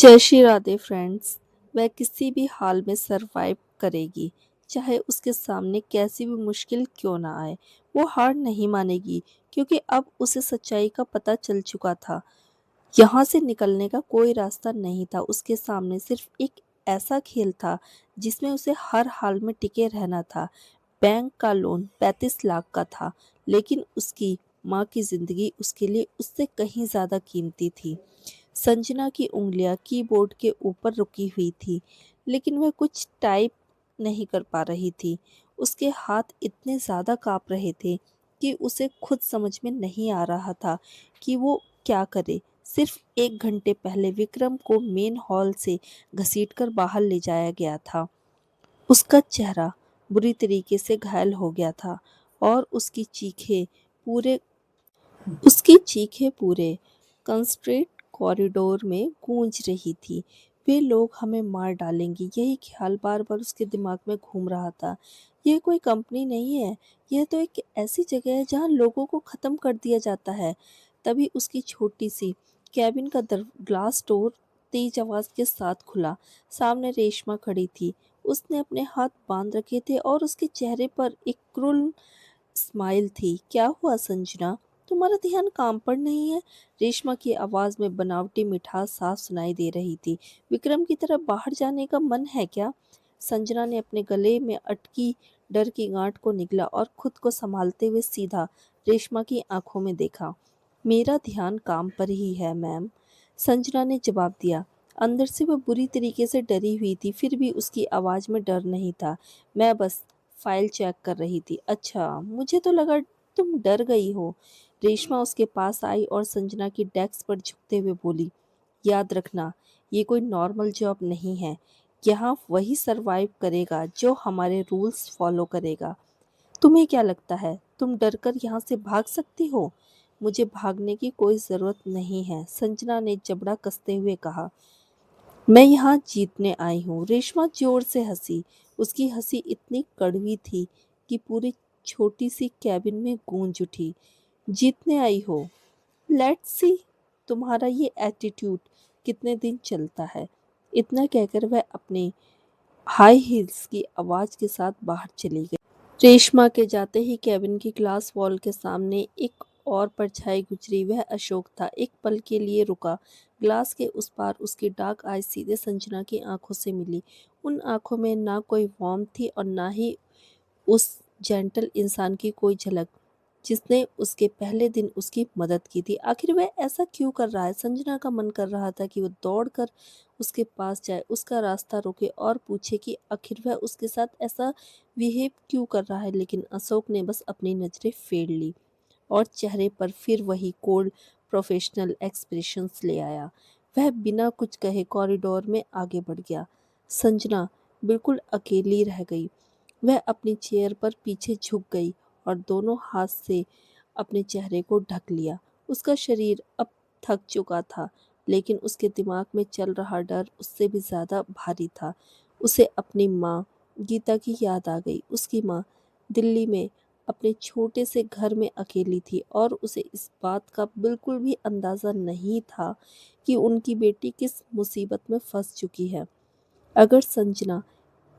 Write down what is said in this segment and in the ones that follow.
जय श्री राधे फ्रेंड्स। वह किसी भी हाल में सरवाइव करेगी, चाहे उसके सामने कैसी भी मुश्किल क्यों ना आए। वो हार नहीं मानेगी क्योंकि अब उसे सच्चाई का पता चल चुका था। यहाँ से निकलने का कोई रास्ता नहीं था। उसके सामने सिर्फ एक ऐसा खेल था जिसमें उसे हर हाल में टिके रहना था। बैंक का लोन 35 लाख का था, लेकिन उसकी माँ की जिंदगी उसके लिए उससे कहीं ज्यादा कीमती थी। संजना की उंगलियां कीबोर्ड के ऊपर रुकी हुई थी, लेकिन वह कुछ टाइप नहीं कर पा रही थी। उसके हाथ इतने ज़्यादा काँप रहे थे कि उसे खुद समझ में नहीं आ रहा था कि वो क्या करे। सिर्फ 1 घंटे पहले विक्रम को मेन हॉल से घसीटकर बाहर ले जाया गया था। उसका चेहरा बुरी तरीके से घायल हो गया था और पूरे उसकी चीखें पूरे कंस्ट्रेट कॉरिडोर में गूंज रही थी। वे लोग हमें मार डालेंगे, यही ख्याल बार बार उसके दिमाग में घूम रहा था। यह कोई कंपनी नहीं है, यह तो एक ऐसी जगह है जहां लोगों को खत्म कर दिया जाता है। तभी उसकी छोटी सी कैबिन का ग्लास डोर तेज आवाज के साथ खुला। सामने रेशमा खड़ी थी। उसने अपने हाथ बांध रखे थे और उसके चेहरे पर एक क्रूर स्माइल थी। क्या हुआ संजना? तुम्हारा ध्यान काम पर नहीं है? रेशमा की आवाज में बनावटी मिठास साफ सुनाई दे रही थी। विक्रम की तरफ बाहर जाने का मन है क्या? संजना ने अपने गले में अटकी डर की गांठ को निगला और खुद को संभालते हुए सीधा रेशमा की आंखों में देखा। मेरा ध्यान काम पर ही है मैम, संजना ने जवाब दिया। अंदर से वह बुरी तरीके से डरी हुई थी, फिर भी उसकी आवाज में डर नहीं था। मैं बस फाइल चेक कर रही थी। अच्छा, मुझे तो लगा तुम डर गई हो। रेशमा उसके पास आई और संजना की डेस्क पर झुकते हुए बोली, याद रखना, ये कोई नॉर्मल जॉब नहीं है। यहाँ वही सरवाइव करेगा जो हमारे रूल्स फॉलो करेगा। तुम्हें क्या लगता है तुम डरकर यहाँ से भाग सकती हो? मुझे भागने की कोई जरूरत नहीं है, संजना ने जबड़ा कसते हुए कहा। मैं यहाँ जीतने आई हूँ। रेशमा जोर से हंसी। उसकी हंसी इतनी कड़वी थी कि पूरी छोटी सी कैबिन में गूंज उठी। जीतने आई हो? लेट्स सी तुम्हारा ये एटीट्यूड कितने दिन चलता है। इतना कहकर वह अपने हाई हील्स की आवाज के साथ बाहर चली गई। रेशमा के जाते ही कैबिन की ग्लास वॉल के सामने एक और परछाई गुजरी। वह अशोक था। एक पल के लिए रुका। ग्लास के उस पार उसकी डार्क आईज सीधे संजना की आंखों से मिली। उन आंखों में ना कोई वार्मथ थी और ना ही उस जेंटल इंसान की कोई झलक जिसने उसके पहले दिन उसकी मदद की थी। आखिर वह ऐसा क्यों कर रहा है? संजना का मन कर रहा था कि वो दौड़कर उसके पास जाए, उसका रास्ता रोके और पूछे कि आखिर वह उसके साथ ऐसा बिहेव क्यों कर रहा है, लेकिन अशोक ने बस अपनी नजरें फेर ली और चेहरे पर फिर वही कोल्ड प्रोफेशनल एक्सप्रेशंस ले आया। वह बिना कुछ कहे कॉरिडोर में आगे बढ़ गया। संजना बिल्कुल अकेली रह गई। वह अपनी चेयर पर पीछे झुक गई और दोनों हाथ से अपने चेहरे को ढक लिया। उसका शरीर अब थक चुका था, लेकिन उसके दिमाग में चल रहा डर उससे भी ज्यादा भारी था। उसे अपनी माँ गीता की याद आ गई। उसकी माँ दिल्ली में अपने छोटे से घर में अकेली थी और उसे इस बात का बिल्कुल भी अंदाजा नहीं था कि उनकी बेटी किस मुसीबत में फंस चुकी है। अगर संजना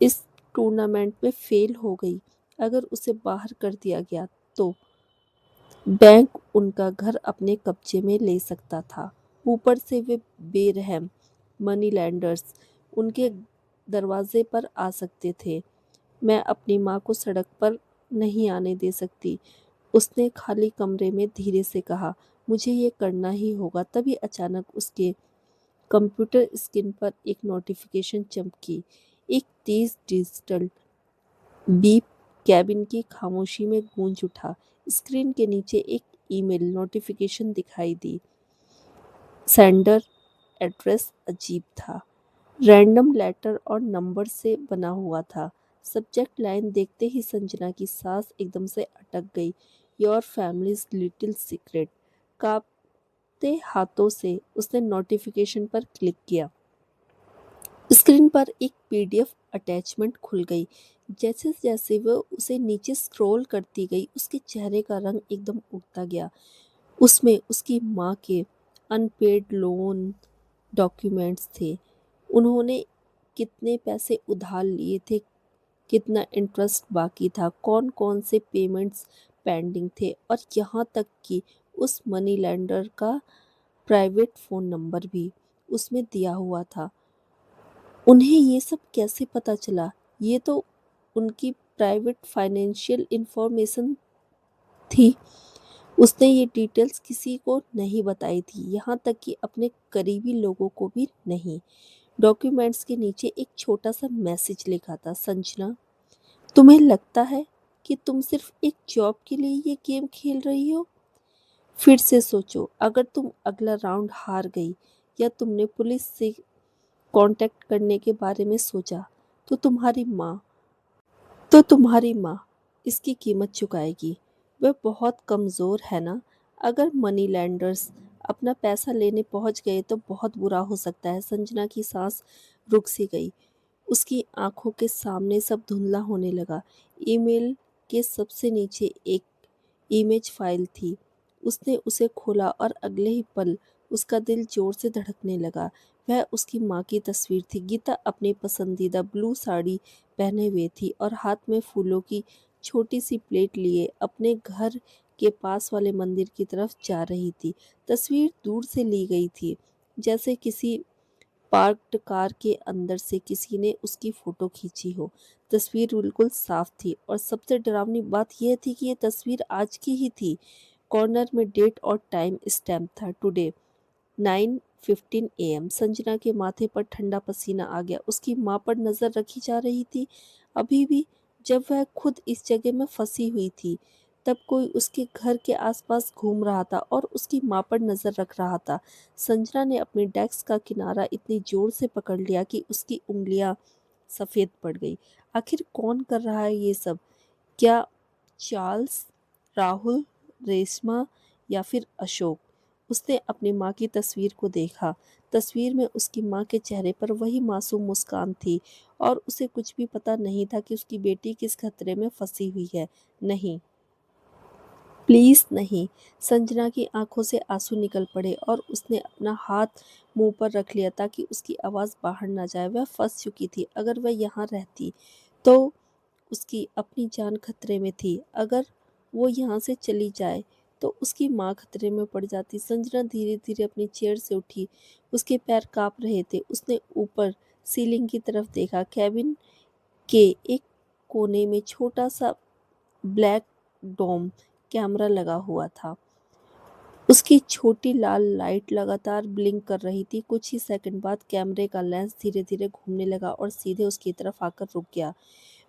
इस टूर्नामेंट में फेल हो गई, अगर उसे बाहर कर दिया गया, तो बैंक उनका घर अपने कब्जे में ले सकता था। ऊपर से वे बेरहम मनी लैंडर्स उनके दरवाजे पर आ सकते थे। मैं अपनी माँ को सड़क पर नहीं आने दे सकती, उसने खाली कमरे में धीरे से कहा। मुझे ये करना ही होगा। तभी अचानक उसके कंप्यूटर स्क्रीन पर एक नोटिफिकेशन चमकी। एक तेज डिजिटल बीप कैबिन की खामोशी में गूंज उठा। स्क्रीन के नीचे एक ईमेल नोटिफिकेशन दिखाई दी। सेंडर एड्रेस अजीब था, रैंडम लेटर और नंबर से बना हुआ था। सब्जेक्ट लाइन देखते ही संजना की सांस एकदम से अटक गई। Your families little secret. कांपते हाथों से उसने नोटिफिकेशन पर क्लिक किया। स्क्रीन पर एक पीडीएफ अटैचमेंट खुल गई। जैसे जैसे वह उसे नीचे स्क्रॉल करती गई, उसके चेहरे का रंग एकदम उठता गया। उसमें उसकी माँ के अनपेड लोन, डॉक्यूमेंट्स थे। उन्होंने कितने पैसे उधार लिए थे, कितना इंटरेस्ट बाकी था, कौन-कौन से पेमेंट्स पेंडिंग थे और यहाँ तक कि उस मनी लेंडर का प्राइवेट फ़ोन नंबर भी उसमें दिया हुआ था। उन्हें ये सब कैसे पता चला? ये तो उनकी प्राइवेट फाइनेंशियल इंफॉर्मेशन थी। उसने ये डिटेल्स किसी को नहीं बताई थी, यहाँ तक कि अपने करीबी लोगों को भी नहीं। डॉक्यूमेंट्स के नीचे एक छोटा सा मैसेज लिखा था, संजना, तुम्हें लगता है कि तुम सिर्फ एक जॉब के लिए ये गेम खेल रही हो? फिर से सोचो, अगर तुम अगला राउंड हार गई या तुमने पुलिस से कांटेक्ट करने के बारे में सोचा, तो तुम्हारी माँ इसकी कीमत चुकाएगी। वह बहुत कमज़ोर है ना। अगर मनी लेंडर्स अपना पैसा लेने पहुंच गए तो बहुत बुरा हो सकता है। संजना की सांस रुक सी गई। उसकी आंखों के सामने सब धुंधला होने लगा। ईमेल के सबसे नीचे एक इमेज फाइल थी। उसने उसे खोला और अगले ही पल उसका दिल जोर से धड़कने लगा। वह उसकी माँ की तस्वीर थी। गीता अपनी पसंदीदा ब्लू साड़ी पहने हुए थी और हाथ में फूलों की छोटी सी प्लेट लिए अपने घर के पास वाले मंदिर की तरफ जा रही थी। तस्वीर दूर से ली गई थी, जैसे किसी पार्क्ड कार के अंदर से किसी ने उसकी फोटो खींची हो। तस्वीर बिल्कुल साफ थी और सबसे डरावनी बात यह थी कि यह तस्वीर आज की ही थी। कॉर्नर में डेट और टाइम स्टैम्प था, टुडे 9:15 AM। संजना के माथे पर ठंडा पसीना आ गया। उसकी माँ पर नजर रखी जा रही थी। अभी भी जब वह खुद इस जगह में फंसी हुई थी, तब कोई उसके घर के आसपास घूम रहा था और उसकी माँ पर नजर रख रहा था। संजना ने अपने डेस्क का किनारा इतनी जोर से पकड़ लिया कि उसकी उंगलियां सफेद पड़ गई। आखिर कौन कर रहा है ये सब? क्या चार्ल्स, राहुल, रेशमा या फिर अशोक? उसने अपनी माँ की तस्वीर को देखा। तस्वीर में उसकी माँ के चेहरे पर वही मासूम मुस्कान थी और उसे कुछ भी पता नहीं था कि उसकी बेटी किस खतरे में फंसी हुई है। नहीं, प्लीज नहीं। संजना की आंखों से आंसू निकल पड़े और उसने अपना हाथ मुंह पर रख लिया ताकि उसकी आवाज़ बाहर ना जाए। वह फंस चुकी थी। अगर वह यहाँ रहती तो उसकी अपनी जान खतरे में थी। अगर वो यहाँ से चली जाए तो उसकी माँ खतरे में पड़ जाती। संजना धीरे धीरे अपनी चेयर से उठी। उसके पैर कांप रहे थे। उसने ऊपर सीलिंग की तरफ देखा। कैबिन के एक कोने में छोटा सा ब्लैक डोम कैमरा लगा हुआ था। उसकी छोटी लाल लाइट लगातार ब्लिंक कर रही थी। कुछ ही सेकंड बाद कैमरे का लेंस धीरे धीरे घूमने लगा और सीधे उसकी तरफ आकर रुक गया।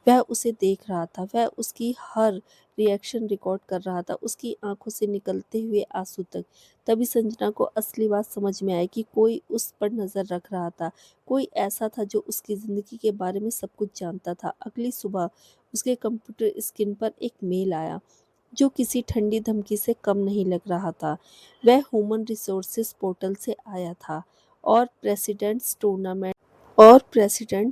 वह उसे देख रहा था। वह उसकी हर रिएक्शन रिकॉर्ड कर रहा था, उसकी आंखों से निकलते हुए आंसू तक। तभी संजना को असली बात समझ में आई कि कोई उस पर नजर रख रहा था। कोई ऐसा था जो उसकी जिंदगी के बारे में सब कुछ जानता था। अगली सुबह उसके कंप्यूटर स्क्रीन पर एक मेल आया जो किसी ठंडी धमकी से कम नहीं लग रहा था। वह ह्यूमन रिसोर्सेज पोर्टल से आया था और प्रेसिडेंट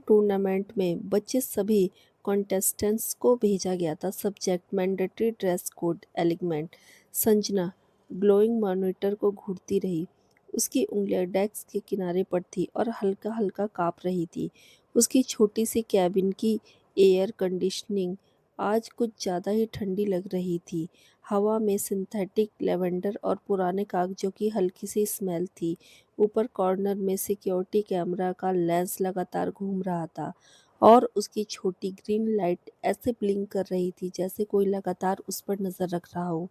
टूर्नामेंट में बचे सभी कॉन्टेस्टेंट्स को भेजा गया था। Subject mandatory dress code alignment. Sanjana glowing monitor को घूरती रही। उसकी उंगलियां डेस्क के किनारे पर थी और हल्का हल्का कांप रही थी। उसकी छोटी सी कैबिन की एयर कंडीशनिंग आज कुछ ज़्यादा ही ठंडी लग रही थी। हवा में सिंथेटिक लेवेंडर और पुराने कागजों की हल्की सी स्मेल थी। ऊपर कॉर्नर में सिक्योरिटी कैमरा का लेंस लगातार घूम रहा था और उसकी छोटी ग्रीन लाइट ऐसे ब्लिंक कर रही थी जैसे कोई लगातार उस पर नजर रख रहा हो।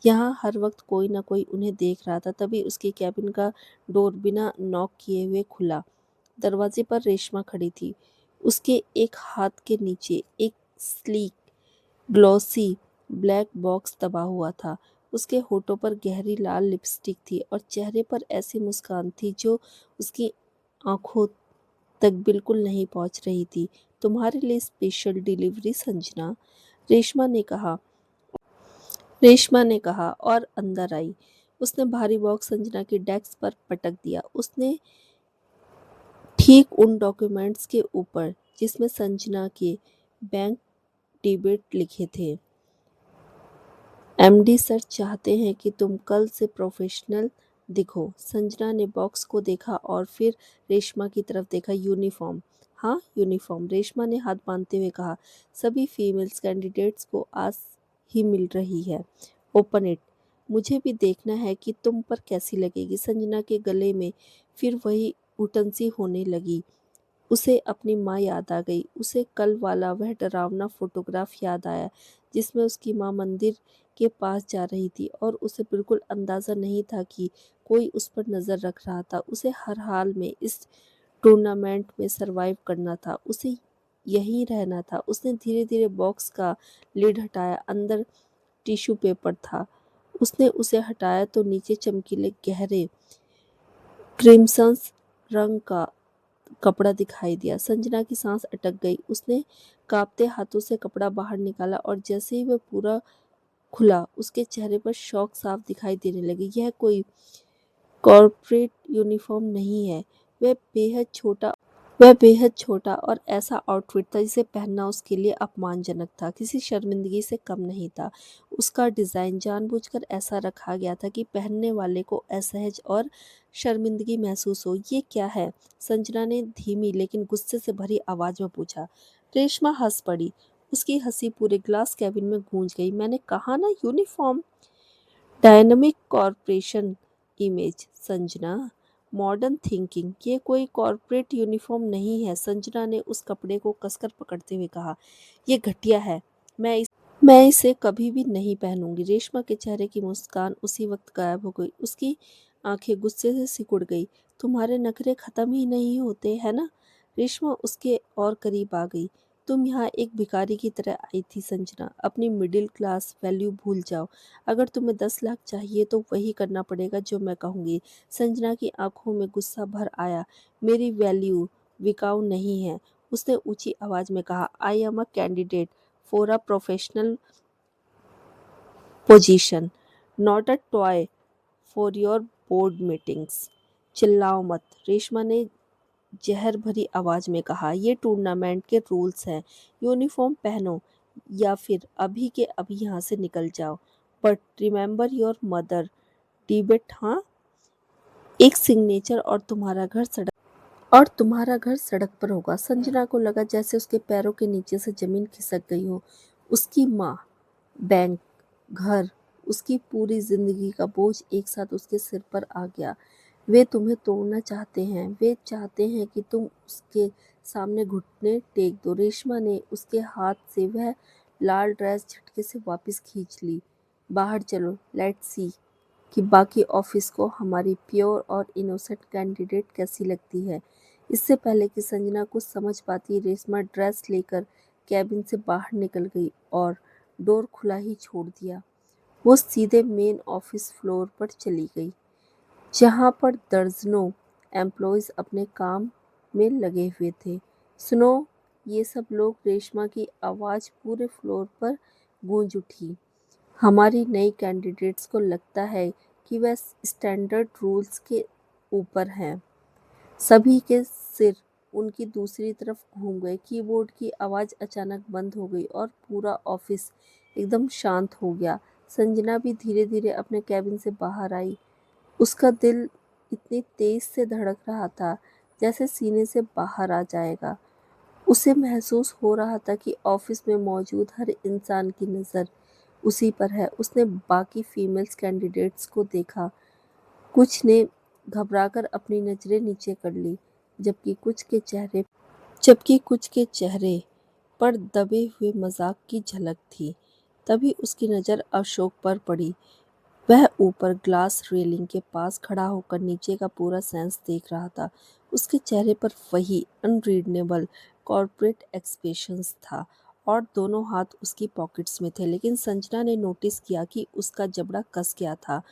यहाँ हर वक्त कोई ना कोई उन्हें देख रहा था। तभी उसकी कैबिन का डोर बिना नॉक किए हुए खुला। दरवाजे पर रेशमा खड़ी थी। उसके एक हाथ के नीचे एक स्लीक ग्लॉसी ब्लैक बॉक्स दबा हुआ था। उसके होठों पर गहरी लाल लिपस्टिक थी और चेहरे पर ऐसी मुस्कान थी जो उसकी आंखों तक बिल्कुल नहीं पहुंच रही थी। तुम्हारे लिए स्पेशल डिलीवरी संजना, रेशमा ने कहा रेशमा ने कहा और अंदर आई। उसने भारी बॉक्स संजना की डेस्क पर पटक दिया। उसने ठीक उन डॉक्यूमेंट्स के ऊपर जिसमें संजना के बैंक डेबिट लिखे थे। एमडी सर चाहते हैं कि तुम कल से प्रोफेशनल देखो, संजना ने बॉक्स को देखा और फिर रेशमा की तरफ देखा। यूनिफॉर्म। हाँ, यूनिफॉर्म, रेशमा ने हाथ बांधते हुए कहा। सभी फीमेल्स कैंडिडेट्स को आज ही मिल रही है। Open it. मुझे भी देखना है कि तुम पर कैसी लगेगी। संजना के गले में फिर वही घुटन सी होने लगी। उसे अपनी माँ याद आ गई। उसे कल वाला वह डरावना फोटोग्राफ याद आया जिसमें उसकी माँ मंदिर के पास जा रही थी और उसे बिल्कुल अंदाज़ा नहीं था कि कोई उस पर नज़र रख रहा था। उसे हर हाल में इस टूर्नामेंट में सरवाइव करना था। उसे यहीं रहना था। उसने धीरे-धीरे बॉक्स का लिड हटाया। अंदर टिश्यू पेपर था। उसने उसे हटाया तो नीचे चमकीले गहरे क्रिम्सन रंग का कपड़ा दिखाई दिया। संजना की सांस अटक गई। उसने कांपते हाथों से कपड़ा बाहर निकाला और जैसे ही वह पूरा खुला, उसके चेहरे पर शौक साफ दिखाई देने लगी। यह कोई कॉर्पोरेट यूनिफॉर्म नहीं है। वह बेहद छोटा वह बेहद छोटा और ऐसा आउटफिट था जिसे पहनना उसके लिए अपमानजनक था, किसी शर्मिंदगी से कम नहीं था। उसका डिज़ाइन जानबूझकर ऐसा रखा गया था कि पहनने वाले को असहज और शर्मिंदगी महसूस हो। ये क्या है? संजना ने धीमी लेकिन गुस्से से भरी आवाज़ में पूछा। रेशमा हंस पड़ी। उसकी हंसी पूरे ग्लास कैबिन में गूंज गई। मैंने कहा ना, uniform. Dynamic corporation image. Sanjana, modern thinking. ये कोई कॉर्पोरेट यूनिफॉर्म नहीं है। संजना ने उस कपड़े को कसकर पकड़ते हुए कहा। ये घटिया है। मैं इसे कभी भी नहीं पहनूंगी। रेशमा के चेहरे की मुस्कान उसी वक्त गायब हो गई। उसकी आंखें गुस्से से सिकुड़ गई। तुम्हारे नखरे खत्म ही नहीं होते, है ना? रेशमा उसके और करीब आ गई। तुम यहाँ एक भिखारी की तरह आई थी संजना। अपनी मिडिल क्लास वैल्यू भूल जाओ। अगर तुम्हें 10 लाख चाहिए तो वही करना पड़ेगा जो मैं कहूँगी। संजना की आंखों में गुस्सा भर आया। मेरी वैल्यू बिकाऊ नहीं है, उसने ऊंची आवाज में कहा। I am a candidate for a professional position, not a toy for your board meetings. चिल्लाओ मत, रेशमा ने जहर भरी आवाज में कहा। ये टूर्नामेंट के रूल्स हैं। यूनिफॉर्म पहनो या फिर अभी के अभी यहाँ से निकल जाओ। But remember your mother. Debate, हाँ? एक सिग्नेचर और तुम्हारा घर सड़क पर होगा। संजना को लगा जैसे उसके पैरों के नीचे से जमीन खिसक गई हो। उसकी माँ, बैंक, घर, उसकी पूरी जिंदगी का बोझ एक साथ उसके सिर पर आ गया। वे तुम्हें तोड़ना चाहते हैं। वे चाहते हैं कि तुम उसके सामने घुटने टेक दो। रेशमा ने उसके हाथ से वह लाल ड्रेस झटके से वापस खींच ली। बाहर चलो, लेट्स सी कि बाकी ऑफिस को हमारी प्योर और इनोसेंट कैंडिडेट कैसी लगती है। इससे पहले कि संजना कुछ समझ पाती, रेशमा ड्रेस लेकर कैबिन से बाहर निकल गई और डोर खुला ही छोड़ दिया। वो सीधे मेन ऑफिस फ्लोर पर चली गई जहां पर दर्जनों एम्प्लॉयज अपने काम में लगे हुए थे। सुनो, ये सब लोग। रेशमा की आवाज़ पूरे फ्लोर पर गूंज उठी। हमारी नई कैंडिडेट्स को लगता है कि वह स्टैंडर्ड रूल्स के ऊपर हैं। सभी के सिर उनकी दूसरी तरफ घूम गए। कीबोर्ड की आवाज़ अचानक बंद हो गई और पूरा ऑफिस एकदम शांत हो गया। संजना भी धीरे धीरे अपने कैबिन से बाहर आई। उसका दिल इतनी तेज से धड़क रहा था जैसे सीने से बाहर आ जाएगा। उसे महसूस हो रहा था कि ऑफिस में मौजूद हर इंसान की नज़र उसी पर है। उसने बाकी फीमेल्स कैंडिडेट्स को देखा। कुछ ने घबराकर अपनी नज़रें नीचे कर ली, जबकि कुछ के चेहरे पर दबे हुए मजाक की झलक थी। तभी उसकी नज़र अशोक पर पड़ी। वह ऊपर ग्लास रेलिंग के पास खड़ा होकर नीचे का पूरा सेंस देख रहा था। उसके चेहरे पर वही अनरीडनेबल कॉर्पोरेट एक्सप्रेशंस था और दोनों हाथ उसकी पॉकेट्स में थे। लेकिन संजना ने नोटिस किया कि उसका जबड़ा कस गया था।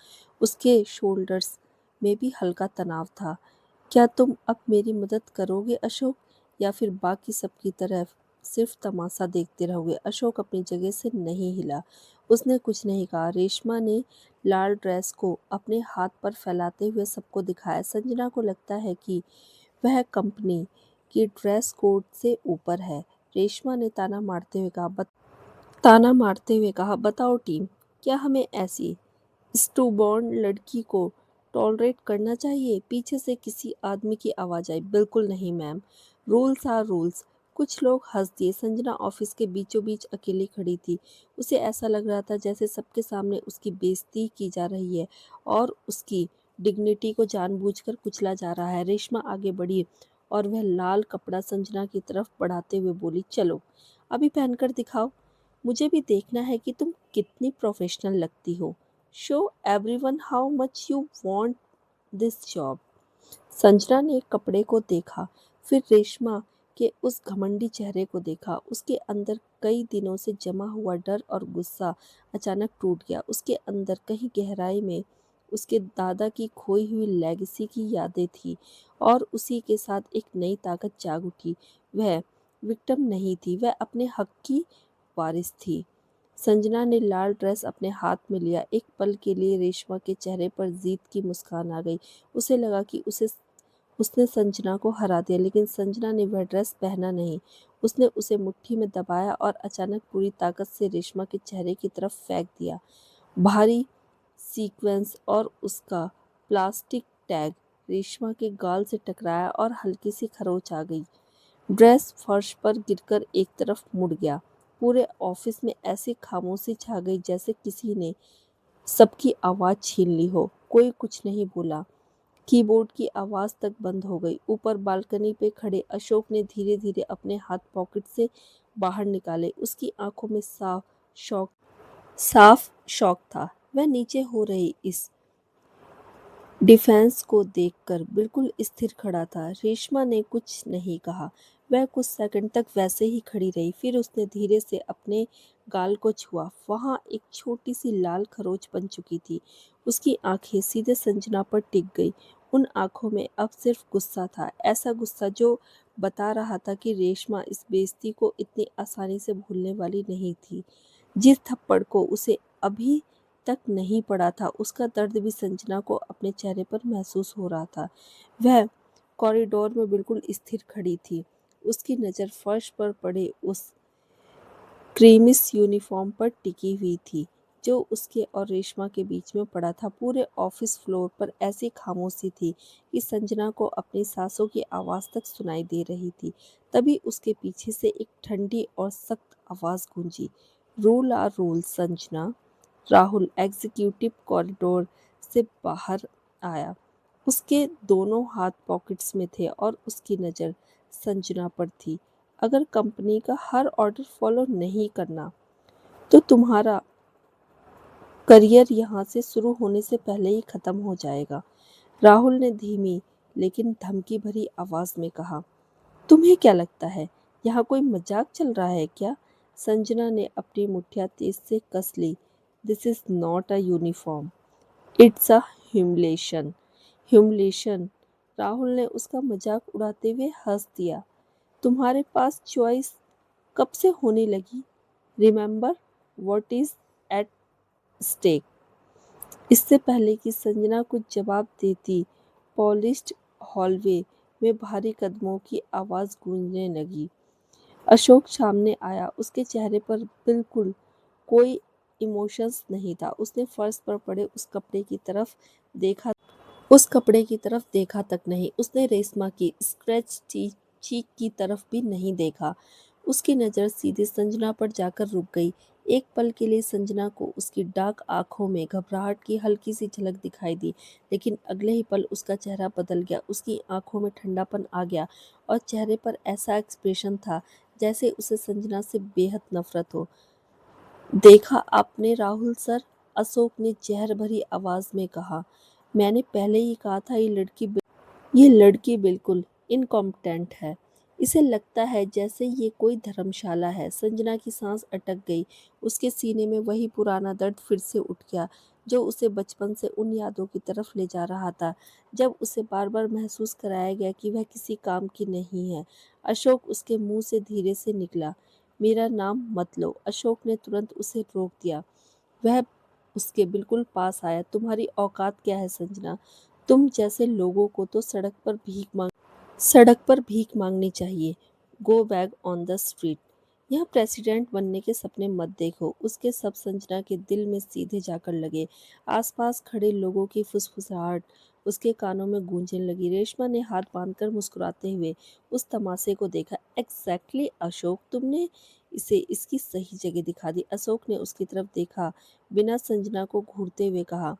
उसके शोल्डर्स में भी हल्का तनाव था। क्या तुम अब मेरी मदद करोगे अशोक, या फिर बाकी सबकी तरह सिर्फ तमाशा देखते रहोगे? अशोक अपनी जगह से नहीं हिला। उसने कुछ नहीं कहा। रेशमा ने लाल ड्रेस को अपने हाथ पर फैलाते हुए सबको दिखाया। संजना को लगता है कि वह कंपनी की ड्रेस कोड से ऊपर है। रेशमा ने ताना मारते हुए कहा, बताओ टीम, क्या हमें ऐसी स्टूबॉर्न लड़की को टॉलरेट करना चाहिए? पीछे से किसी आदमी की आवाज़ आई। बिल्कुल नहीं मैम, रूल्स आर रूल्स। कुछ लोग हंस दिए। संजना ऑफिस के बीचों बीच अकेली खड़ी थी। उसे ऐसा लग रहा था जैसे सबके सामने उसकी बेइज्जती की जा रही है और उसकी डिग्निटी को जानबूझकर कुचला जा रहा है। रेशमा आगे बढ़ी और वह लाल कपड़ा संजना की तरफ बढ़ाते हुए बोली, चलो अभी पहनकर दिखाओ। मुझे भी देखना है कि तुम कितनी प्रोफेशनल लगती हो। Show everyone how much you want this job. Sanjana ने कपड़े को देखा, फिर रेशमा के उस घमंडी चेहरे को देखा। उसके अंदर कई दिनों से जमा हुआ डर और गुस्सा अचानक टूट गया। उसके अंदर कहीं गहराई में उसके दादा की खोई हुई लेगेसी की यादें थी और उसी के साथ एक नई ताकत जाग उठी। वह विक्टिम नहीं थी, वह अपने हक की वारिस थी। संजना ने लाल ड्रेस अपने हाथ में लिया। एक पल के लिए रेशमा के चेहरे पर जीत की मुस्कान आ गई। उसे लगा कि उसने संजना को हरा दिया, लेकिन संजना ने वह ड्रेस पहना नहीं। उसने उसे मुट्ठी में दबाया और अचानक पूरी ताकत से रेशमा के चेहरे की तरफ फेंक दिया। भारी सीक्वेंस और उसका प्लास्टिक टैग रेशमा के गाल से टकराया और हल्की सी खरोंच आ गई। ड्रेस फर्श पर गिरकर एक तरफ मुड़ गया। पूरे ऑफिस में ऐसी खामोशी छा गई जैसे किसी ने सबकी आवाज़ छीन ली हो। कोई कुछ नहीं बोला। कीबोर्ड की आवाज़ तक बंद हो गई। ऊपर बालकनी पे खड़े अशोक ने धीरे धीरे अपने हाथ पॉकेट से बाहर निकाले। उसकी आंखों में साफ शौक था। वह नीचे हो रही इस डिफेंस को देखकर बिल्कुल स्थिर खड़ा था। रेशमा ने कुछ नहीं कहा। वह कुछ सेकंड तक वैसे ही खड़ी रही। फिर उसने धीरे से अपने गाल को छुआ। वहां एक छोटी सी लाल खरोच बन चुकी थी। उसकी आंखें सीधे संजना पर टिक गई। उन आंखों में अब सिर्फ गुस्सा था, ऐसा गुस्सा जो बता रहा था कि रेशमा इस बेइज्जती को इतनी आसानी से भूलने वाली नहीं थी। जिस थप्पड़ को उसे अभी तक नहीं पड़ा था, उसका दर्द भी संजना को अपने चेहरे पर महसूस हो रहा था। वह कॉरिडोर में बिल्कुल स्थिर खड़ी थी। उसकी नज़र फर्श पर पड़े उस क्रीमिश यूनिफॉर्म पर टिकी हुई थी जो उसके और रेशमा के बीच में पड़ा था। पूरे ऑफिस फ्लोर पर ऐसी खामोशी थी कि संजना को अपनी सांसों की आवाज़ तक सुनाई दे रही थी। तभी उसके पीछे से एक ठंडी और सख्त आवाज़ गूंजी, rule are rule Sanjana. Rahul executive corridor से बाहर आया। उसके दोनों हाथ पॉकेट्स में थे और उसकी नज़र संजना पर थी। अगर कंपनी का हर ऑर्डर फॉलो नहीं करना तो तुम्हारा करियर यहाँ से शुरू होने से पहले ही खत्म हो जाएगा। राहुल ने धीमी लेकिन धमकी भरी आवाज में कहा। तुम्हें क्या लगता है यहाँ कोई मजाक चल रहा है क्या? संजना ने अपनी मुठ्ठियां तेज से कस ली। This is not a uniform, it's a humiliation. Humiliation. Rahul ने उसका मजाक उड़ाते हुए हंस दिया। तुम्हारे पास चॉइस कब से होने लगी? Remember what is at stake. इससे पहले कि संजना कुछ जवाब देती, पॉलिश्ड हॉलवे में भारी कदमों की आवाज गूंजने लगी। अशोक सामने आया। उसके चेहरे पर बिल्कुल कोई इमोशंस नहीं था। उसने फर्श पर पड़े उस कपड़े की तरफ देखा तक नहीं। उसने रेशमा की स्क्रैच चीक की तरफ भी नहीं देखा। उसकी नज़र सीधे संजना पर जाकर रुक गई। एक पल के लिए संजना को उसकी डार्क आंखों में घबराहट की हल्की सी झलक दिखाई दी, लेकिन अगले ही पल उसका चेहरा बदल गया। उसकी आंखों में ठंडापन आ गया और चेहरे पर ऐसा एक्सप्रेशन था जैसे उसे संजना से बेहद नफरत हो। देखा आपने राहुल सर, अशोक ने जहर भरी आवाज में कहा। मैंने पहले ही कहा था ये लड़की बिल्कुल इनकॉम्पिटेंट है। इसे लगता है जैसे ये कोई धर्मशाला है। संजना की सांस अटक गई। उसके सीने में वही पुराना दर्द फिर से उठ गया जो उसे बचपन से उन यादों की तरफ ले जा रहा था जब उसे बार बार महसूस कराया गया कि वह किसी काम की नहीं है। अशोक उसके मुंह से धीरे से निकला, मेरा नाम मत लो। अशोक ने तुरंत उसे रोक दिया। वह उसके बिल्कुल पास आया। तुम्हारी औकात क्या है संजना? तुम जैसे लोगों को तो सड़क पर भीख मांगनी चाहिए। Go back on the street. यहाँ प्रेसिडेंट बनने के सपने मत देखो। उसके सब संजना के दिल में सीधे जाकर लगे। आसपास खड़े लोगों की फुसफुसाहट उसके कानों में गूंजने लगी। रेशमा ने हाथ बांधकर मुस्कुराते हुए उस तमाशे को देखा। एग्जैक्टली अशोक, तुमने इसे इसकी सही जगह दिखा दी। अशोक ने उसकी तरफ देखा, बिना संजना को घूरते हुए कहा,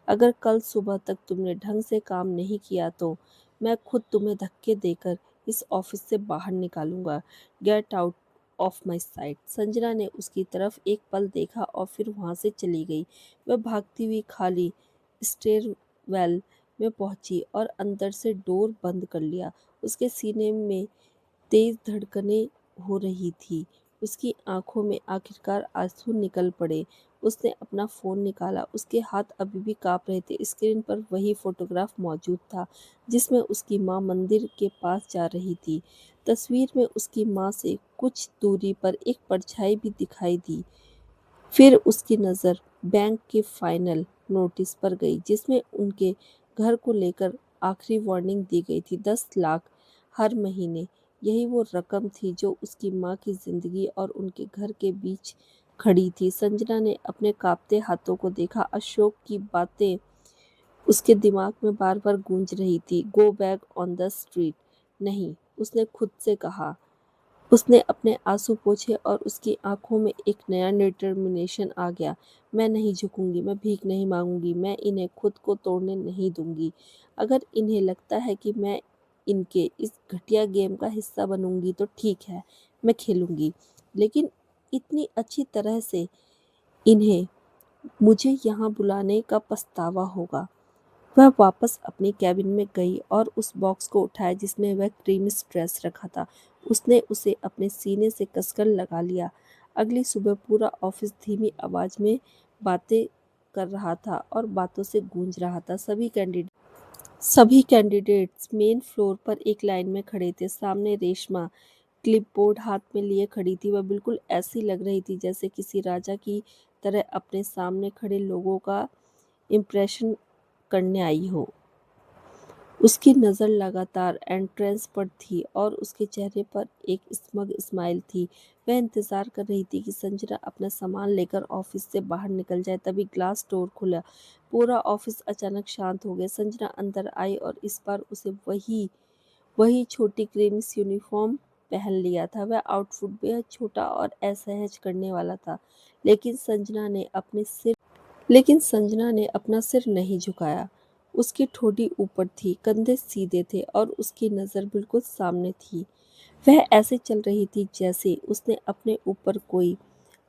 अगर कल सुबह तक तुमने ढंग से काम नहीं किया तो मैं खुद तुम्हें धक्के देकर इस ऑफिस से बाहर निकालूंगा। Get out of my site. Sanjana ने उसकी तरफ एक पल देखा और फिर वहां से चली गई। वह भागती हुई खाली स्टेयरवेल में पहुंची और अंदर से डोर बंद कर लिया। उसके सीने में तेज धड़कनें हो रही थी। उसकी आंखों में आखिरकार आंसू निकल पड़े। उसने अपना फ़ोन निकाला। उसके हाथ अभी भी काँप रहे थे। स्क्रीन पर वही फ़ोटोग्राफ मौजूद था जिसमें उसकी माँ मंदिर के पास जा रही थी। तस्वीर में उसकी माँ से कुछ दूरी पर एक परछाई भी दिखाई दी। फिर उसकी नज़र बैंक के फाइनल नोटिस पर गई जिसमें उनके घर को लेकर आखिरी वार्निंग दी गई थी, 10 लाख हर महीने। यही वो रकम थी जो उसकी माँ की जिंदगी और उनके घर के बीच खड़ी थी। संजना ने अपने कांपते हाथों को देखा। अशोक की बातें उसके दिमाग में बार बार गूंज रही थी। Go back on the street. नहीं, उसने खुद से कहा। उसने अपने आंसू पोंछे और उसकी आंखों में एक नया डिटर्मिनेशन आ गया। मैं नहीं झुकूंगी, मैं भीख नहीं मांगूंगी, मैं इन्हें खुद को तोड़ने नहीं दूंगी। अगर इन्हें लगता है कि मैं इनके इस घटिया गेम का हिस्सा बनूंगी तो ठीक है, मैं खेलूंगी, लेकिन इतनी अच्छी तरह से इन्हें मुझे यहाँ बुलाने का पछतावा होगा। वह वापस अपनी कैबिन में गई और उस बॉक्स को उठाया जिसमें वह क्रीमी ड्रेस रखा था। उसने उसे अपने सीने से कसकर लगा लिया। अगली सुबह पूरा ऑफिस धीमी आवाज में बातें कर रहा था और बातों से गूंज रहा था। सभी कैंडिडेट्स मेन फ्लोर पर एक लाइन में खड़े थे। सामने रेशमा क्लिपबोर्ड हाथ में लिए खड़ी थी। वह बिल्कुल ऐसी लग रही थी जैसे किसी राजा की तरह अपने सामने खड़े लोगों का इम्प्रेशन करने आई हो। उसकी नज़र लगातार एंट्रेंस पर थी और उसके चेहरे पर एक स्मग स्माइल थी। वह इंतज़ार कर रही थी कि संजना अपना सामान लेकर ऑफिस से बाहर निकल जाए। तभी ग्लास डोर खुला। पूरा ऑफिस अचानक शांत हो गया। संजना अंदर आई और इस बार उसे वही वही छोटी क्रीम्स यूनिफॉर्म पहन लिया था। वह आउटफिट बेहद छोटा और असहज करने वाला था, लेकिन संजना ने अपना सिर नहीं झुकाया। उसकी ठोड़ी ऊपर थी, कंधे सीधे थे और उसकी नज़र बिल्कुल सामने थी। वह ऐसे चल रही थी जैसे उसने अपने ऊपर कोई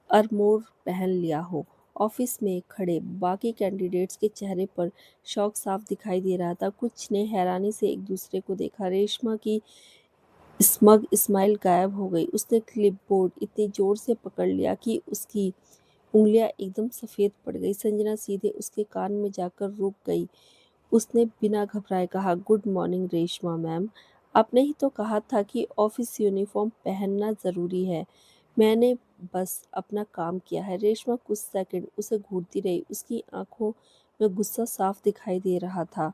आर्मोर पहन लिया हो। ऑफिस में खड़े बाकी कैंडिडेट्स के चेहरे पर शौक साफ दिखाई दे रहा था। कुछ ने हैरानी से एक दूसरे को देखा। रेशमा की स्मग स्माइल गायब हो गई। उसने क्लिपबोर्ड इतनी जोर से पकड़ लिया कि उसकी उंगलियां एकदम सफ़ेद पड़ गई। संजना सीधे उसके कान में जाकर रुक गई। उसने बिना घबराए कहा, गुड मॉर्निंग रेशमा मैम। आपने ही तो कहा था कि ऑफिस यूनिफॉर्म पहनना ज़रूरी है। मैंने बस अपना काम किया है। रेशमा कुछ सेकंड उसे घूरती रही। उसकी आंखों में गुस्सा साफ दिखाई दे रहा था।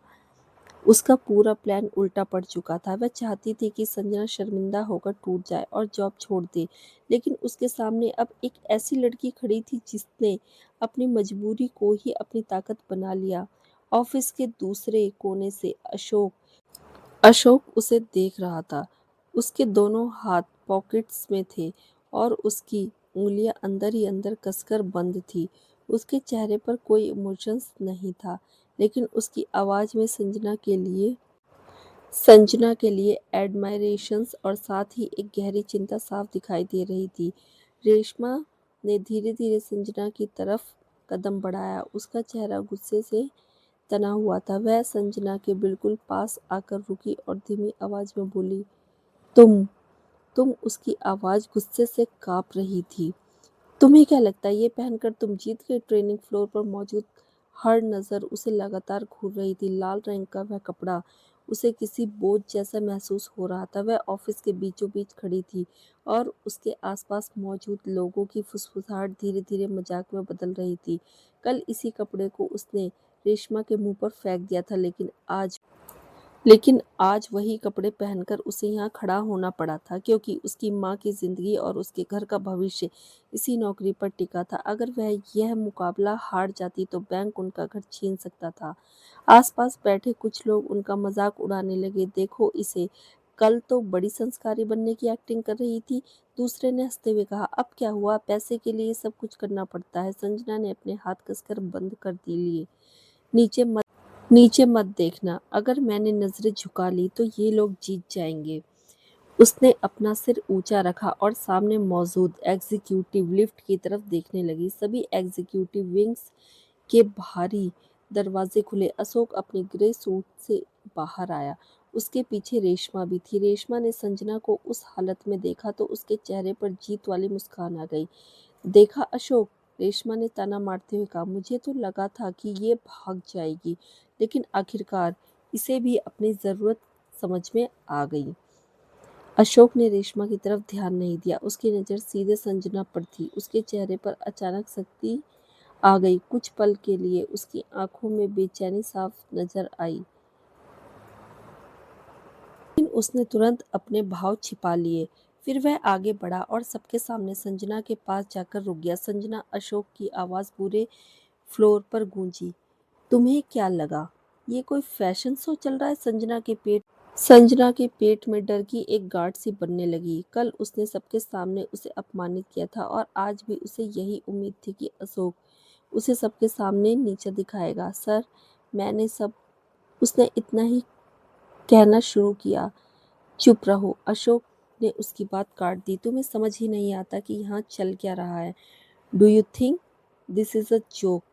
उसका पूरा प्लान उल्टा पड़ चुका था। वह चाहती थी कि संजना शर्मिंदा होकर टूट जाए और जॉब छोड़ दे, लेकिन उसके सामने अब एक ऐसी लड़की खड़ी थी जिसने अपनी मजबूरी को ही अपनी ताकत बना लिया। ऑफिस के दूसरे कोने से अशोक उसे देख रहा था। उसके दोनों हाथ पॉकेट्स में थे और उसकी उंगलियां अंदर ही अंदर कसकर बंद थी। उसके चेहरे पर कोई इमोशंस नहीं था, लेकिन उसकी आवाज़ में संजना के लिए एडमायरेशंस और साथ ही एक गहरी चिंता साफ दिखाई दे रही थी। रेशमा ने धीरे धीरे संजना की तरफ कदम बढ़ाया। उसका चेहरा गुस्से से तना हुआ था। वह संजना के बिल्कुल पास आकर रुकी और धीमी आवाज में बोली, तुम तुम उसकी आवाज़ गुस्से से काँप रही थी। तुम्हें क्या लगता है ये पहनकर तुम जीत गए? ट्रेनिंग फ्लोर पर मौजूद हर नज़र उसे लगातार घूर रही थी। लाल रंग का वह कपड़ा उसे किसी बोझ जैसा महसूस हो रहा था। वह ऑफिस के बीचों बीच खड़ी थी और उसके आसपास मौजूद लोगों की फुसफुसाहट धीरे धीरे मजाक में बदल रही थी। कल इसी कपड़े को उसने रेशमा के मुंह पर फेंक दिया था, लेकिन आज वही कपड़े पहनकर उसे यहाँ खड़ा होना पड़ा था, क्योंकि उसकी माँ की जिंदगी और उसके घर का भविष्य इसी नौकरी पर टिका था। अगर वह यह मुकाबला हार जाती तो बैंक उनका घर छीन सकता था। आसपास बैठे कुछ लोग उनका मजाक उड़ाने लगे, देखो इसे, कल तो बड़ी संस्कारी बनने की एक्टिंग कर रही थी। दूसरे ने हंसते हुए कहा, अब क्या हुआ, पैसे के लिए सब कुछ करना पड़ता है। संजना ने अपने हाथ कसकर बंद कर लिए। नीचे मत नीचे मत देखना, अगर मैंने नजरें झुका ली तो ये लोग जीत जाएंगे। उसने अपना सिर ऊंचा रखा और सामने मौजूद एग्जीक्यूटिव लिफ्ट की तरफ देखने लगी। सभी एग्जीक्यूटिव विंग्स के भारी दरवाजे खुले। अशोक अपने ग्रे सूट से बाहर आया। उसके पीछे रेशमा भी थी। रेशमा ने संजना को उस हालत में देखा तो उसके चेहरे पर जीत वाली मुस्कान आ गई। देखा अशोक, रेशमा ने ताना मारते हुए कहा, मुझे तो लगा था कि ये भाग जाएगी, लेकिन आखिरकार इसे भी अपनी जरूरत समझ में आ गई। अशोक ने रेशमा की तरफ ध्यान नहीं दिया। उसकी नज़र सीधे संजना पर थी। उसके चेहरे पर अचानक सख्ती आ गई। कुछ पल के लिए उसकी आंखों में बेचैनी साफ नजर आई, लेकिन उसने तुरंत अपने भाव छिपा लिए। फिर वह आगे बढ़ा और सबके सामने संजना के पास जाकर रुक गया। संजना, अशोक की आवाज़ पूरे फ्लोर पर गूंजी, तुम्हें क्या लगा ये कोई फैशन शो चल रहा है? संजना के पेट में डर की एक गांठ सी बनने लगी। कल उसने सबके सामने उसे अपमानित किया था और आज भी उसे यही उम्मीद थी कि अशोक उसे सबके सामने नीचा दिखाएगा। सर, मैंने सब उसने इतना ही कहना शुरू किया। चुप रहो, अशोक ने उसकी बात काट दी। तुम्हें समझ ही नहीं आता कि यहाँ चल क्या रहा है? Do you think this is a joke?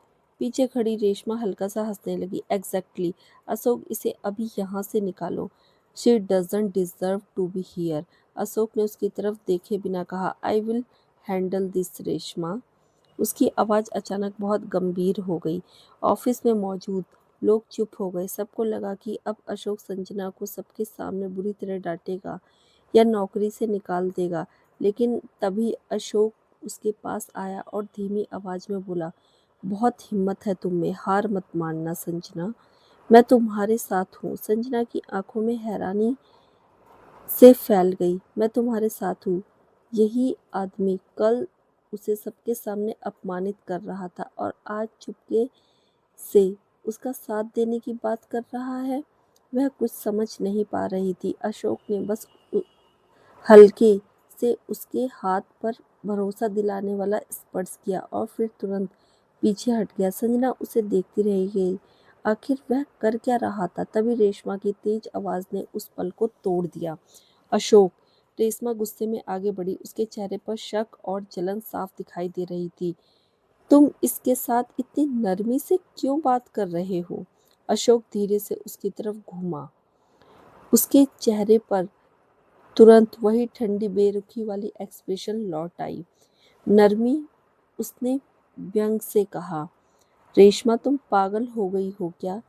पीछे खड़ी रेशमा हल्का सा हंसने लगी। एग्जैक्टली अशोक, इसे अभी यहाँ से निकालो। She doesn't deserve to be here. Ashok ने उसकी तरफ देखे बिना कहा, I will handle this Reshma. उसकी आवाज़ अचानक बहुत गंभीर हो गई। ऑफिस में मौजूद लोग चुप हो गए। सबको लगा कि अब अशोक संजना को सबके सामने बुरी तरह डांटेगा या नौकरी से निकाल देगा। लेकिन तभी अशोक उसके पास आया और धीमी आवाज में बोला, बहुत हिम्मत है तुम में, हार मत मानना संजना, मैं तुम्हारे साथ हूँ। संजना की आंखों में हैरानी से फैल गई। मैं तुम्हारे साथ हूँ? यही आदमी कल उसे सबके सामने अपमानित कर रहा था और आज चुपके से उसका साथ देने की बात कर रहा है। वह कुछ समझ नहीं पा रही थी। अशोक ने बस हल्के से उसके हाथ पर भरोसा दिलाने वाला स्पर्श किया और फिर तुरंत पीछे हट गया। संजना उसे देखती रह गई। आखिर वह कर क्या रहा था? तभी रेशमा की तेज आवाज ने उस पल को तोड़ दिया। अशोक! रेशमा गुस्से में आगे बढ़ी। उसके चेहरे पर शक और जलन साफ दिखाई दे रही थी। तुम इसके साथ इतनी नरमी से क्यों बात कर रहे हो? अशोक धीरे से उसकी तरफ घूमा। उसके चेहरे पर तुरंत वही ठंडी बेरुखी वाली एक्सप्रेशन लौट आई। नरमी? उसने व्यंग से कहा। रेशमा, तुम पागल हो गई हो क्या?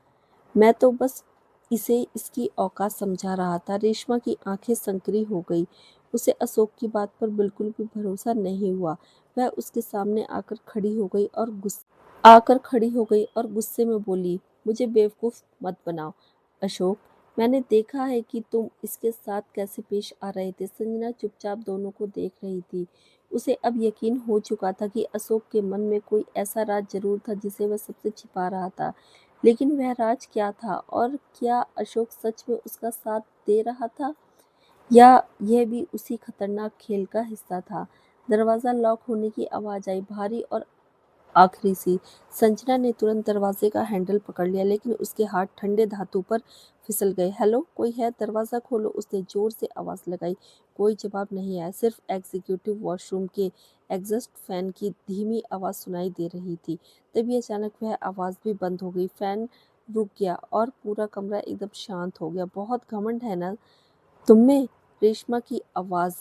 मैं तो बस इसे इसकी औकात समझा रहा था। रेशमा की आंखें संकरी हो गई। उसे अशोक की बात पर बिल्कुल भी भरोसा नहीं हुआ। वह उसके सामने आकर खड़ी हो गई और गुस्से में बोली, मुझे बेवकूफ मत बनाओ। अशोक, मैंने देखा है कि तुम इसके साथ कैसे पेश आ रहे थे। संजना चुपचाप दोनों को देख रही थी। उसे अब यकीन हो चुका था कि अशोक के मन में कोई ऐसा राज जरूर था जिसे वह सबसे छिपा रहा था। लेकिन वह राज क्या था? और क्या अशोक सच में उसका साथ दे रहा था, या यह भी उसी खतरनाक खेल का हिस्सा था? दरवाजा लॉक होने की आवाज आई, भारी और आखिरी सी। संजना ने तुरंत दरवाजे का हैंडल पकड़ लिया, लेकिन उसके हाथ ठंडे धातु पर फिसल गए। हेलो, कोई है? दरवाजा खोलो, उसने जोर से आवाज लगाई। कोई जवाब नहीं आया। सिर्फ एग्जीक्यूटिव वॉशरूम के एग्जॉस्ट फैन की धीमी आवाज सुनाई दे रही थी। तभी अचानक वह आवाज भी बंद हो गई। फैन रुक गया और पूरा कमरा एकदम शांत हो गया। बहुत घमंड है ना तुममें? रेशमा की आवाज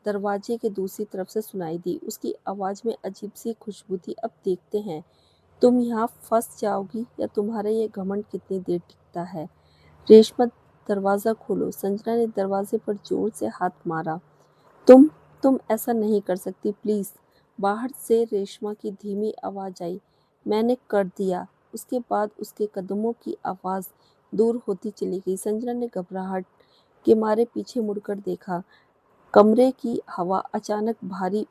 दरवाजे के दूसरी तरफ से सुनाई दी। उसकी आवाज में अजीब सी खुशबू थी। अब देखते हैं तुम यहाँ फंस जाओगी या तुम्हारा ये घमंड कितनी देर टिकता है। रेशमा, दरवाजा खोलो। संजना ने दरवाजे पर जोर से हाथ मारा। तुम तुम ऐसा नहीं कर सकती, प्लीज। बाहर से रेशमा की धीमी आवाज आई। मैंने कर दिया। उसके बाद उसके कदमों की आवाज दूर होती चली गई। संजना ने घबराहट के मारे पीछे मुड़कर देखा। कमरे की हवा अचानक भारी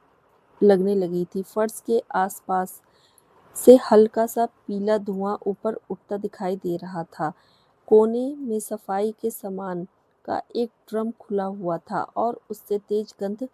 लगने लगी थी। फर्श के आसपास से हल्का सा पीला धुआं ऊपर उठता दिखाई दे रहा था। कोने में सफाई के सामान का एक ड्रम खुला हुआ था और उससे तेज गंध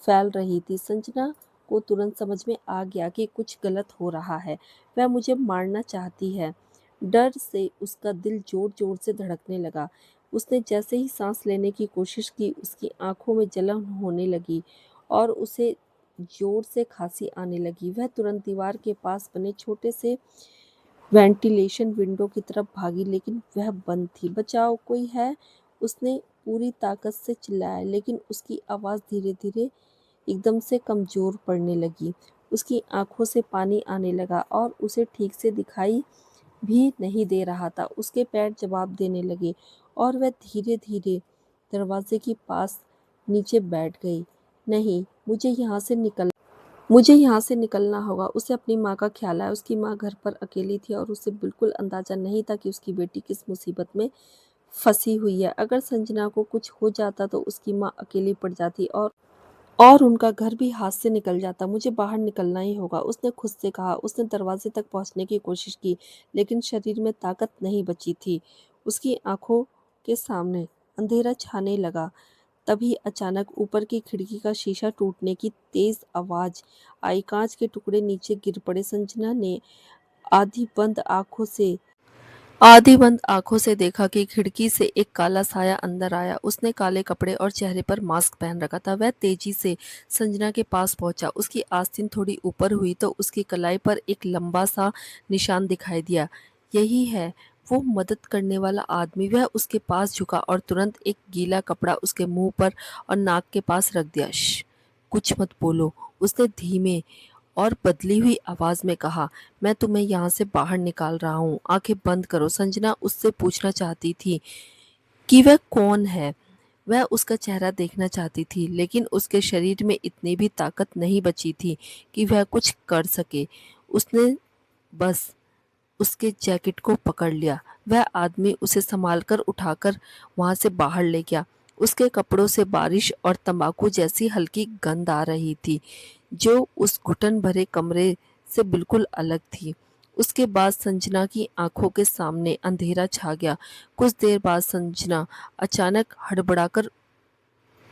फैल रही थी। संजना को तुरंत समझ में आ गया कि कुछ गलत हो रहा है। वह मुझे मारना चाहती है। डर से उसका दिल जोर-जोर से धड़कने लगा। उसने जैसे ही सांस लेने की कोशिश की, उसकी आंखों में जलन होने लगी और उसे जोर से खांसी आने लगी। वह तुरंत दीवार के पास बने छोटे से वेंटिलेशन विंडो की तरफ भागी, लेकिन वह बंद थी। बचाओ, कोई है? उसने पूरी ताकत से चिल्लाया, लेकिन उसकी आवाज़ धीरे-धीरे एकदम से कमज़ोर पड़ने लगी। उसकी आंखों से पानी आने लगा और उसे ठीक से दिखाई भी नहीं दे रहा था। उसके पैर जवाब देने लगे और वह धीरे-धीरे दरवाजे के पास नीचे बैठ गई। नहीं, मुझे यहाँ से निकलना होगा। उसे अपनी माँ का ख्याल आया। उसकी माँ घर पर अकेली थी और उसे बिल्कुल अंदाज़ा नहीं था कि उसकी बेटी किस मुसीबत में फंसी हुई है। अगर संजना को कुछ हो जाता तो उसकी माँ अकेली पड़ जाती और उनका घर भी हाथ से निकल जाता। मुझे बाहर निकलना ही होगा, उसने खुद से कहा। उसने दरवाजे तक पहुंचने की कोशिश की, लेकिन शरीर में ताकत नहीं बची थी। उसकी आंखों के सामने अंधेरा छाने लगा। तभी अचानक ऊपर की खिड़की का शीशा टूटने की तेज आवाज आई। कांच के टुकड़े नीचे गिर पड़े। संजना ने आधी बंद आंखों से आधी बंद आंखों से देखा कि खिड़की से एक काला साया अंदर आया। उसने काले कपड़े और चेहरे पर मास्क पहन रखा था। वह तेजी से संजना के पास पहुंचा। उसकी आस्तीन थोड़ी ऊपर हुई तो उसकी कलाई पर एक लंबा सा निशान दिखाई दिया। यही है वो मदद करने वाला आदमी। वह उसके पास झुका और तुरंत एक गीला कपड़ा उसके मुंह पर और नाक के पास रख दिया। श्श, कुछ मत बोलो, उसने धीमे और बदली हुई आवाज में कहा। मैं तुम्हें यहाँ से बाहर निकाल रहा हूँ, आंखें बंद करो। संजना उससे पूछना चाहती थी कि वह कौन है। वह उसका चेहरा देखना चाहती थी, लेकिन उसके शरीर में इतनी भी ताकत नहीं बची थी कि वह कुछ कर सके। उसने बस उसके जैकेट को पकड़ लिया। वह आदमी उसे संभालकर उठाकर वहां से बाहर ले गया। उसके कपड़ों से बारिश और तंबाकू जैसी हल्की गंध आ रही थी, जो उस घुटन भरे कमरे से बिल्कुल अलग थी। उसके बाद संजना की आंखों के सामने अंधेरा छा गया। कुछ देर बाद संजना अचानक हड़बड़ाकर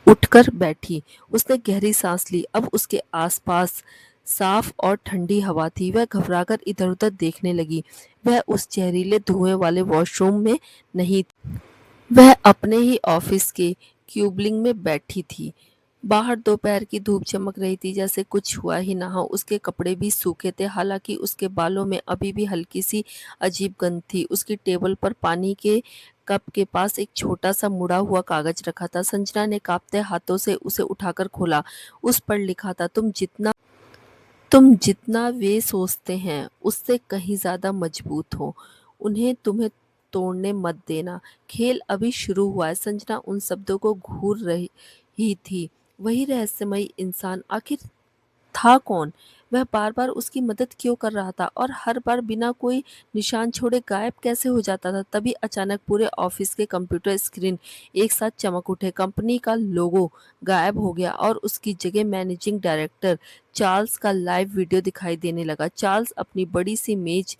उठकर बैठी। उसने गहरी सांस ली। अब उसके आसपास साफ और ठंडी हवा थी। वह घबराकर इधर-उधर देखने लगी। वह उस जहरीले धुएं वाले वॉशरूम में नहीं थी। वह अपने ही ऑफिस के क्यूबलिंग में बैठी थी। बाहर दोपहर की धूप चमक रही थी, जैसे कुछ हुआ ही ना हो। उसके कपड़े भी सूखे थे, हालांकि उसके बालों में अभी भी हल्की सी अजीब गंध थी। उसकी टेबल पर पानी के कप के पास एक छोटा सा मुड़ा हुआ कागज रखा था। संजना ने कांपते हाथों से उसे उठाकर खोला। उस पर लिखा था, तुम जितना वे सोचते हैं उससे कहीं ज्यादा मजबूत हो। उन्हें तुम्हें तोड़ने मत देना। खेल अभी शुरू हुआ है। संजना उन शब्दों को घूर रही ही थी। वही रहस्यमयी इंसान आखिर था कौन? वह बार-बार उसकी मदद क्यों कर रहा था और हर बार बिना कोई निशान छोड़े गायब कैसे हो जाता था? तभी अचानक पूरे ऑफिस के कंप्यूटर स्क्रीन एक साथ चमक उठे। कंपनी का लोगो गायब हो गया और उसकी जगह मैनेजिंग डायरेक्टर चार्ल्स का लाइव वीडियो दिखाई देने लगा। चार्ल्स अपनी बड़ी सी मेज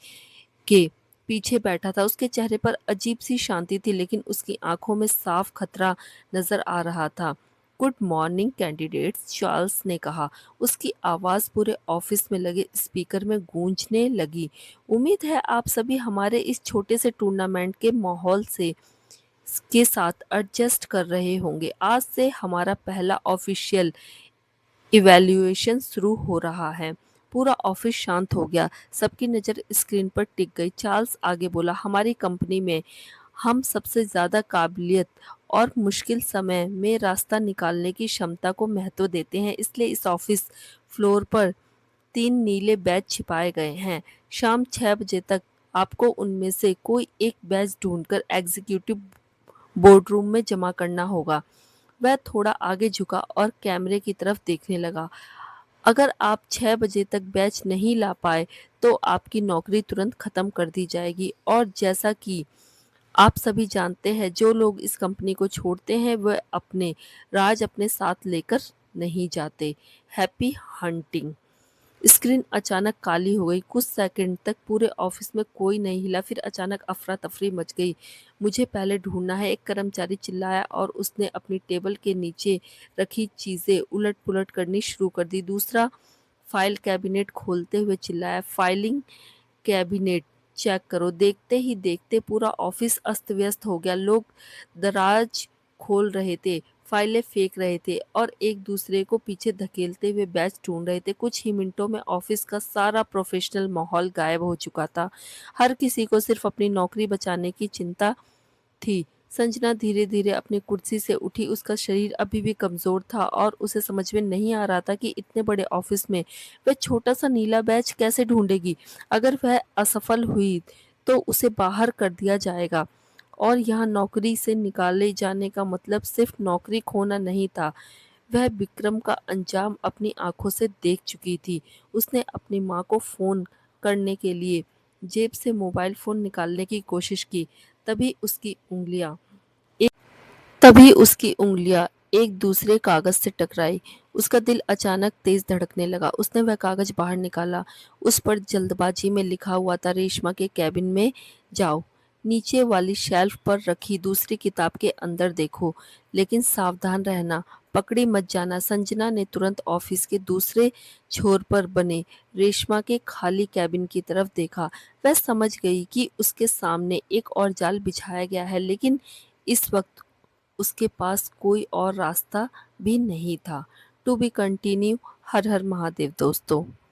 के पीछे बैठा था। उसके चेहरे पर अजीब सी शांति थी, लेकिन उसकी आंखों में साफ खतरा नजर आ रहा था। गुड मॉर्निंग कैंडिडेट्स, चार्ल्स ने कहा। उसकी आवाज पूरे ऑफिस में लगे स्पीकर में गूंजने लगी। उम्मीद है आप सभी हमारे इस छोटे से टूर्नामेंट के माहौल से के साथ एडजस्ट कर रहे होंगे। आज से हमारा पहला ऑफिशियल इवैल्यूएशन शुरू हो रहा है। पूरा ऑफिस शांत हो गया। सबकी नज़र स्क्रीन पर टिक गई। चार्ल्स आगे बोला, हमारी कंपनी में हम सबसे ज़्यादा काबिलियत और मुश्किल समय में रास्ता निकालने की क्षमता को महत्व देते हैं, इसलिए इस ऑफिस फ्लोर पर 3 नीले बैज छिपाए गए हैं। शाम 6 बजे तक आपको उनमें से कोई एक बैज ढूंढकर एग्जीक्यूटिव बोर्डरूम में जमा करना होगा। वह थोड़ा आगे झुका और कैमरे की तरफ देखने लगा। अगर आप 6 बजे तक बैच नहीं ला पाए तो आपकी नौकरी तुरंत खत्म कर दी जाएगी और जैसा कि आप सभी जानते हैं जो लोग इस कंपनी को छोड़ते हैं वह अपने राज अपने साथ लेकर नहीं जाते। Happy hunting. स्क्रीन अचानक काली हो गई। कुछ सेकंड तक पूरे ऑफिस में कोई नहीं हिला। फिर अचानक अफरा-तफरी मच गई। मुझे पहले ढूंढना है, एक कर्मचारी चिल्लाया और उसने अपनी टेबल के नीचे रखी चीजें उलट-पुलट करनी शुरू कर दी। दूसरा फाइल कैबिनेट खोलते हुए चिल्लाया, फाइलिंग कैबिनेट चेक करो। देखते ही देखते पूरा ऑफिस अस्त-व्यस्त हो गया। लोग दराज खोल रहे थे, फाइलें फेंक रहे थे और एक दूसरे को पीछे धकेलते हुए बैच ढूंढ रहे थे। कुछ ही मिनटों में ऑफिस का सारा प्रोफेशनल माहौल गायब हो चुका था। हर किसी को सिर्फ अपनी नौकरी बचाने की चिंता थी। संजना धीरे-धीरे अपनी कुर्सी से उठी। उसका शरीर अभी भी कमज़ोर था और उसे समझ में नहीं आ रहा था कि इतने बड़े ऑफ़िस में वह छोटा-सा नीला बैज कैसे ढूँढेगी? अगर वह असफल हुई तो उसे बाहर कर दिया जाएगा और यहाँ नौकरी से निकाले जाने का मतलब सिर्फ़ नौकरी खोना नहीं था। वह विक्रम का अंजाम अपनी आँखों से देख चुकी थी। उसने अपनी माँ को फ़ोन करने के लिए जेब से मोबाइल फ़ोन निकालने की कोशिश की। तभी उसकी उँगलियाँ एक तभी उसकी उँगलियाँ एक दूसरे कागज़ से टकराई। उसका दिल अचानक तेज़ धड़कने लगा। उसने वह कागज़ बाहर निकाला। उस पर जल्दबाजी में लिखा हुआ था, रेशमा के केबिन में जाओ। नीचे वाली शेल्फ पर रखी दूसरी किताब के अंदर देखो, लेकिन सावधान रहना, पकड़ी मत जाना। संजना ने तुरंत ऑफिस के दूसरे छोर पर बने रेशमा के खाली केबिन की तरफ देखा। वह समझ गई कि उसके सामने एक और जाल बिछाया गया है, लेकिन इस वक्त उसके पास कोई और रास्ता भी नहीं था। To be continue. हर हर महादेव दोस्तों।